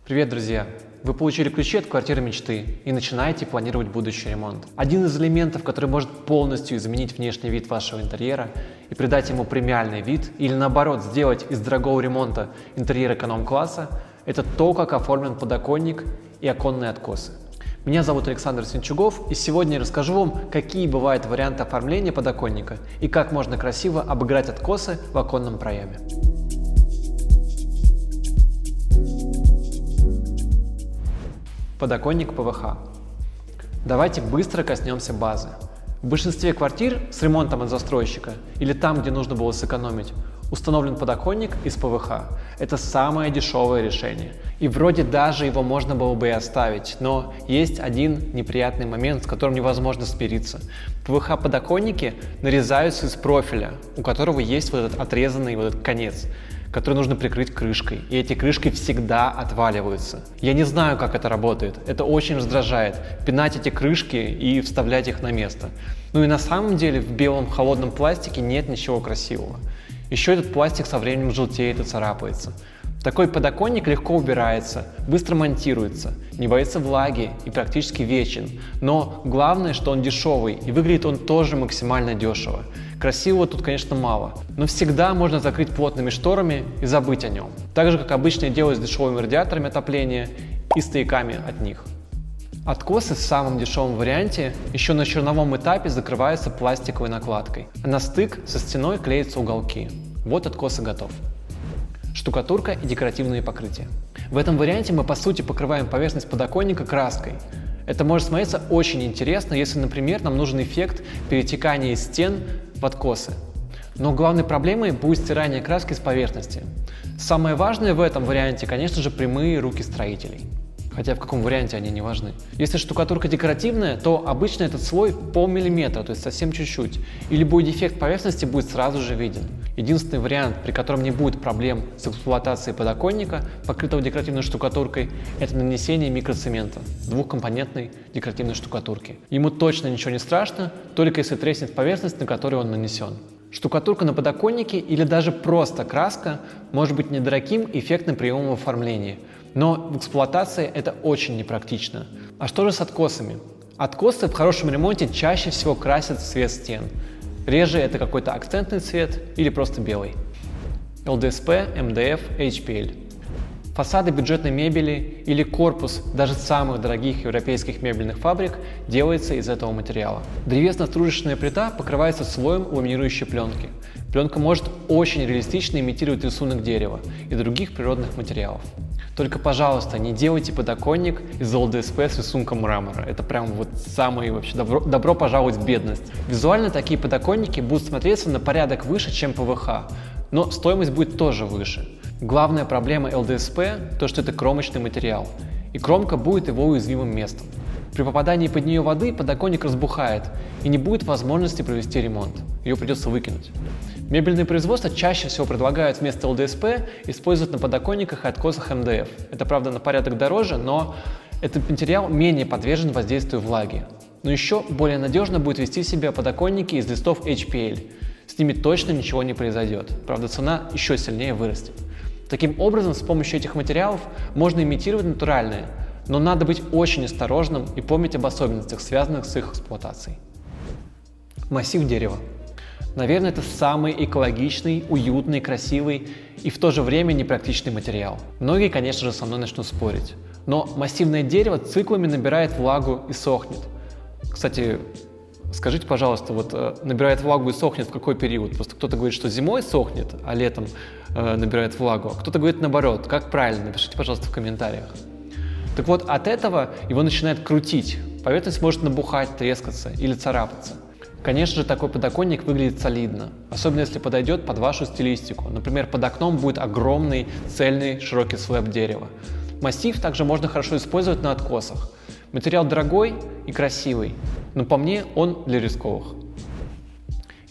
Привет, друзья! Вы получили ключи от квартиры мечты и начинаете планировать будущий ремонт. Один из элементов, который может полностью изменить внешний вид вашего интерьера и придать ему премиальный вид, или наоборот сделать из дорогого ремонта интерьер эконом-класса, это то, как оформлен подоконник и оконные откосы. Меня зовут Александр Свинчугов, и сегодня я расскажу вам, какие бывают варианты оформления подоконника и как можно красиво обыграть откосы в оконном проеме. Подоконник ПВХ. Давайте быстро коснемся базы. В большинстве квартир с ремонтом от застройщика или там, где нужно было сэкономить, установлен подоконник из ПВХ. Это самое дешевое решение. И вроде даже его можно было бы и оставить, но есть один неприятный момент, с которым невозможно смириться. ПВХ-подоконники нарезаются из профиля, у которого есть вот этот отрезанный вот этот конец, который нужно прикрыть крышкой, и эти крышки всегда отваливаются. Я не знаю, как это работает, это очень раздражает, пинать эти крышки и вставлять их на место. Ну и на самом деле в белом холодном пластике нет ничего красивого. Еще этот пластик со временем желтеет и царапается. Такой подоконник легко убирается, быстро монтируется, не боится влаги и практически вечен. Но главное, что он дешевый, и выглядит он тоже максимально дешево. Красивого тут, конечно, мало, но всегда можно закрыть плотными шторами и забыть о нем. Так же, как обычно я делаю с дешевыми радиаторами отопления и стояками от них. Откосы в самом дешевом варианте еще на черновом этапе закрываются пластиковой накладкой, а на стык со стеной клеятся уголки. Вот откосы готов. Штукатурка и декоративные покрытия. В этом варианте мы по сути покрываем поверхность подоконника краской. Это может смотреться очень интересно, если, например, нам нужен эффект перетекания из стен в откосы. Но главной проблемой будет стирание краски с поверхности. Самое важное в этом варианте, конечно же, прямые руки строителей. Хотя в каком варианте они не важны. Если штукатурка декоративная, то обычно этот слой полмиллиметра, то есть совсем чуть-чуть. И любой дефект поверхности будет сразу же виден. Единственный вариант, при котором не будет проблем с эксплуатацией подоконника, покрытого декоративной штукатуркой, это нанесение микроцемента, двухкомпонентной декоративной штукатурки. Ему точно ничего не страшно, только если треснет поверхность, на которую он нанесен. Штукатурка на подоконнике или даже просто краска может быть недорогим эффектным приемом оформления, но в эксплуатации это очень непрактично. А что же с откосами? Откосы в хорошем ремонте чаще всего красят цвет стен. Реже это какой-то акцентный цвет или просто белый. ЛДСП, МДФ, HPL. Фасады бюджетной мебели или корпус даже самых дорогих европейских мебельных фабрик делается из этого материала. Древесно-стружечная плита покрывается слоем ламинирующей пленки. Пленка может очень реалистично имитировать рисунок дерева и других природных материалов. Только, пожалуйста, не делайте подоконник из ЛДСП с рисунком мрамора. Это прям вот самое вообще добро пожаловать в бедность. Визуально такие подоконники будут смотреться на порядок выше, чем ПВХ, но стоимость будет тоже выше. Главная проблема ЛДСП – то, что это кромочный материал, и кромка будет его уязвимым местом. При попадании под нее воды подоконник разбухает, и не будет возможности провести ремонт. Ее придется выкинуть. Мебельные производства чаще всего предлагают вместо ЛДСП использовать на подоконниках и откосах МДФ. Это, правда, на порядок дороже, но этот материал менее подвержен воздействию влаги. Но еще более надежно будет вести себя подоконники из листов HPL. С ними точно ничего не произойдет. Правда, цена еще сильнее вырастет. Таким образом, с помощью этих материалов можно имитировать натуральные, но надо быть очень осторожным и помнить об особенностях, связанных с их эксплуатацией. Массив дерева. Наверное, это самый экологичный, уютный, красивый и в то же время непрактичный материал. Многие, конечно же, со мной начнут спорить. Но массивное дерево циклами набирает влагу и сохнет. Кстати, скажите, пожалуйста, вот набирает влагу и сохнет в какой период? Просто кто-то говорит, что зимой сохнет, а летом набирает влагу. А кто-то говорит наоборот. Как правильно? Напишите, пожалуйста, в комментариях. Так вот, от этого его начинает крутить. Поверхность может набухать, трескаться или царапаться. Конечно же, такой подоконник выглядит солидно, особенно если подойдет под вашу стилистику. Например, под окном будет огромный, цельный, широкий слэб дерева. Массив также можно хорошо использовать на откосах. Материал дорогой и красивый, но по мне он для рисковых.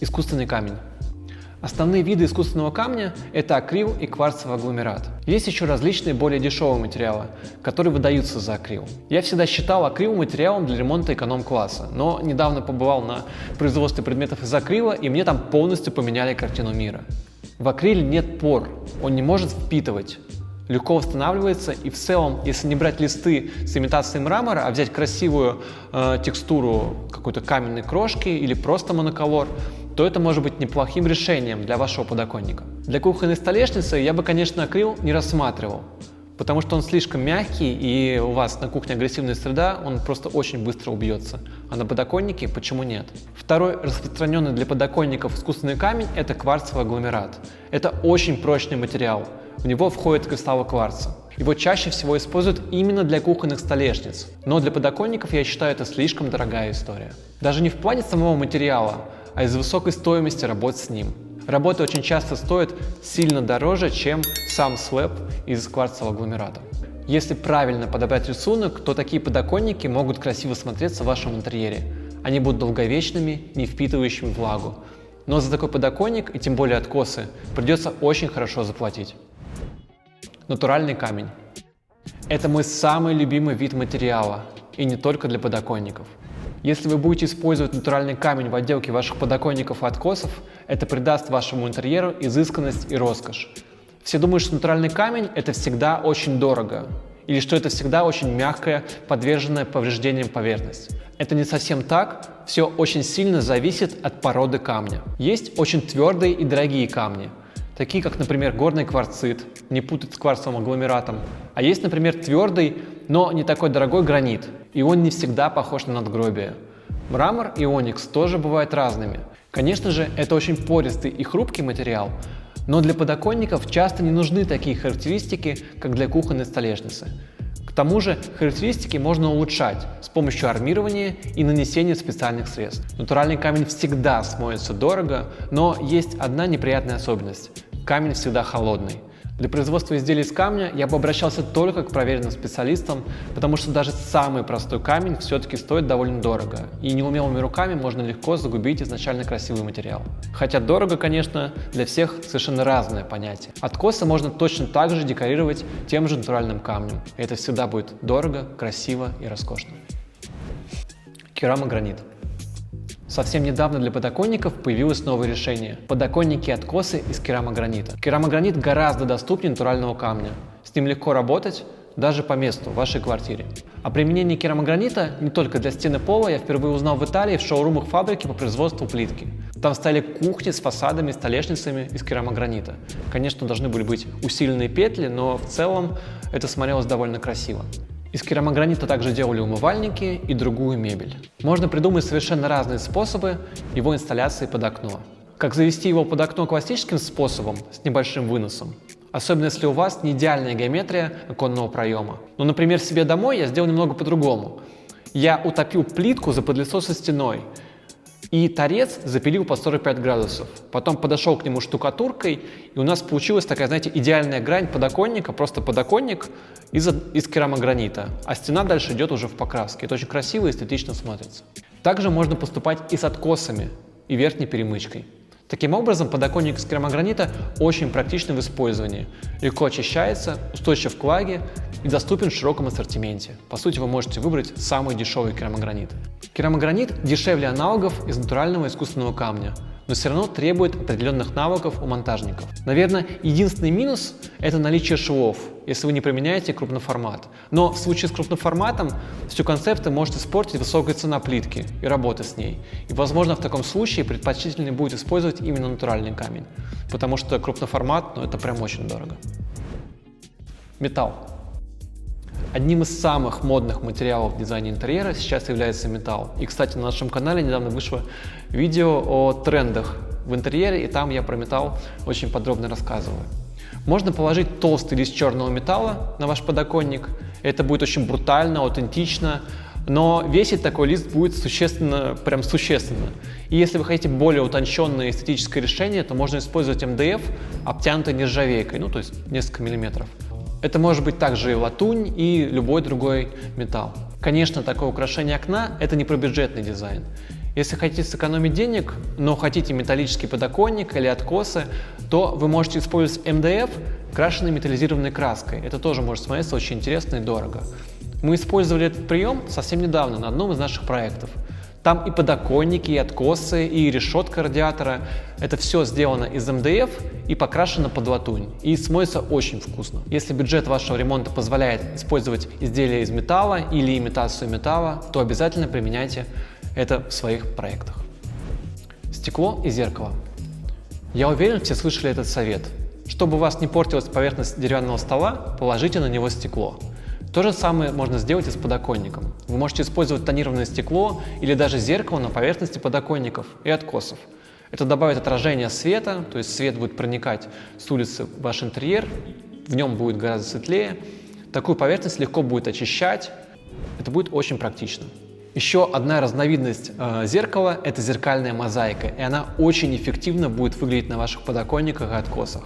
Искусственный камень. Основные виды искусственного камня – это акрил и кварцевый агломерат. Есть еще различные более дешевые материалы, которые выдаются за акрил. Я всегда считал акрил материалом для ремонта эконом-класса, но недавно побывал на производстве предметов из акрила, и мне там полностью поменяли картину мира. В акриле нет пор, он не может впитывать. легко восстанавливается, и в целом, если не брать листы с имитацией мрамора, а взять красивую текстуру какой-то каменной крошки или просто моноколор, то это может быть неплохим решением для вашего подоконника. Для кухонной столешницы я бы, конечно, акрил не рассматривал, потому что он слишком мягкий, и у вас на кухне агрессивная среда, он просто очень быстро убьется. А на подоконнике почему нет? Второй распространенный для подоконников искусственный камень – это кварцевый агломерат. Это очень прочный материал. В него входят кристаллы кварца. Его чаще всего используют именно для кухонных столешниц, но для подоконников я считаю это слишком дорогая история. Даже не в плане самого материала, а из-за высокой стоимости работ с ним. Работы очень часто стоят сильно дороже, чем сам слэб из кварцевого агломерата. Если правильно подобрать рисунок, то такие подоконники могут красиво смотреться в вашем интерьере. Они будут долговечными, не впитывающими влагу. Но за такой подоконник, и тем более откосы, придется очень хорошо заплатить. Натуральный камень. Это мой самый любимый вид материала, и не только для подоконников. Если вы будете использовать натуральный камень в отделке ваших подоконников и откосов, это придаст вашему интерьеру изысканность и роскошь. Все думают, что натуральный камень – это всегда очень дорого, или что это всегда очень мягкая, подверженная повреждениям поверхность. Это не совсем так, все очень сильно зависит от породы камня. Есть очень твердые и дорогие камни, такие как, например, горный кварцит, не путать с кварцевым агломератом, а есть, например, твердый, но не такой дорогой гранит, и он не всегда похож на надгробие. Мрамор и оникс тоже бывают разными. Конечно же, это очень пористый и хрупкий материал, но для подоконников часто не нужны такие характеристики, как для кухонной столешницы. К тому же характеристики можно улучшать с помощью армирования и нанесения специальных средств. Натуральный камень всегда смоется дорого, но есть одна неприятная особенность – камень всегда холодный. Для производства изделий из камня я бы обращался только к проверенным специалистам, потому что даже самый простой камень все-таки стоит довольно дорого, и неумелыми руками можно легко загубить изначально красивый материал. Хотя дорого, конечно, для всех совершенно разное понятие. Откосы можно точно так же декорировать тем же натуральным камнем, и это всегда будет дорого, красиво и роскошно. Керамогранит. Совсем недавно для подоконников появилось новое решение – подоконники и откосы из керамогранита. Керамогранит гораздо доступнее натурального камня. С ним легко работать даже по месту в вашей квартире. О применении керамогранита не только для стен и пола я впервые узнал в Италии в шоурумах фабрики по производству плитки. Там стояли кухни с фасадами и столешницами из керамогранита. Конечно, должны были быть усиленные петли, но в целом это смотрелось довольно красиво. Из керамогранита также делали умывальники и другую мебель. Можно придумать совершенно разные способы его инсталляции под окно. Как завести его под окно классическим способом с небольшим выносом, особенно если у вас не идеальная геометрия оконного проема. Ну, например, себе домой я сделал немного по-другому. Я утопил плитку за подлицо со стеной и торец запилил по 45 градусов. Потом подошел к нему штукатуркой, и у нас получилась такая, знаете, идеальная грань подоконника, просто подоконник из керамогранита, а стена дальше идет уже в покраске. Это очень красиво и эстетично смотрится. Также можно поступать и с откосами, и верхней перемычкой. Таким образом, подоконник из керамогранита очень практичный в использовании, легко очищается, устойчив к влаге и доступен в широком ассортименте. По сути, вы можете выбрать самый дешевый керамогранит. Керамогранит дешевле аналогов из натурального искусственного камня, но все равно требует определенных навыков у монтажников. Наверное, единственный минус – это наличие швов, если вы не применяете крупноформат. Но в случае с крупноформатом всю концепцию может испортить высокая цена плитки и работы с ней. И, возможно, в таком случае предпочтительнее будет использовать именно натуральный камень, потому что крупноформат, ну, это прям очень дорого. Металл. Одним из самых модных материалов в дизайне интерьера сейчас является металл. И, кстати, на нашем канале недавно вышло видео о трендах в интерьере, и там я про металл очень подробно рассказываю. Можно положить толстый лист черного металла на ваш подоконник. Это будет очень брутально, аутентично, но весить такой лист будет существенно, прям существенно. И если вы хотите более утонченное эстетическое решение, то можно использовать МДФ, обтянутый нержавейкой, ну то есть несколько миллиметров. Это может быть также и латунь, и любой другой металл. Конечно, такое украшение окна – это не про бюджетный дизайн. Если хотите сэкономить денег, но хотите металлический подоконник или откосы, то вы можете использовать МДФ, крашенной металлизированной краской. Это тоже может смотреться очень интересно и дорого. Мы использовали этот прием совсем недавно на одном из наших проектов. Там и подоконники, и откосы, и решетка радиатора. Это все сделано из МДФ и покрашено под латунь. И смоется очень вкусно. Если бюджет вашего ремонта позволяет использовать изделия из металла или имитацию металла, то обязательно применяйте это в своих проектах. Стекло и зеркало. Я уверен, все слышали этот совет. Чтобы у вас не портилась поверхность деревянного стола, положите на него стекло. То же самое можно сделать и с подоконником. Вы можете использовать тонированное стекло или даже зеркало на поверхности подоконников и откосов. Это добавит отражение света, то есть свет будет проникать с улицы в ваш интерьер, в нем будет гораздо светлее. Такую поверхность легко будет очищать, это будет очень практично. Еще одна разновидность зеркала – это зеркальная мозаика, и она очень эффективно будет выглядеть на ваших подоконниках и откосах,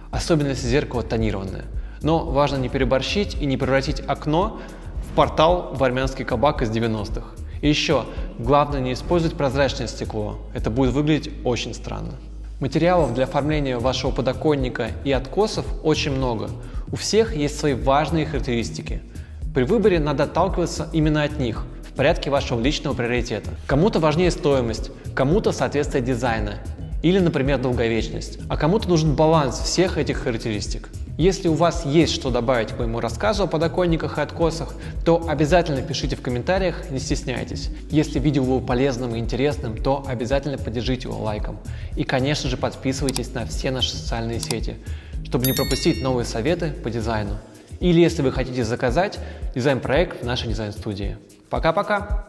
особенно если зеркало тонированное. Но важно не переборщить и не превратить окно в портал в армянский кабак из 90-х. И еще, главное не использовать прозрачное стекло, это будет выглядеть очень странно. Материалов для оформления вашего подоконника и откосов очень много. У всех есть свои важные характеристики. При выборе надо отталкиваться именно от них, в порядке вашего личного приоритета. Кому-то важнее стоимость, кому-то соответствие дизайна или, например, долговечность, а кому-то нужен баланс всех этих характеристик. Если у вас есть что добавить к моему рассказу о подоконниках и откосах, то обязательно пишите в комментариях, не стесняйтесь. Если видео было полезным и интересным, то обязательно поддержите его лайком. И, конечно же, подписывайтесь на все наши социальные сети, чтобы не пропустить новые советы по дизайну. Или если вы хотите заказать дизайн-проект в нашей дизайн-студии. Пока-пока!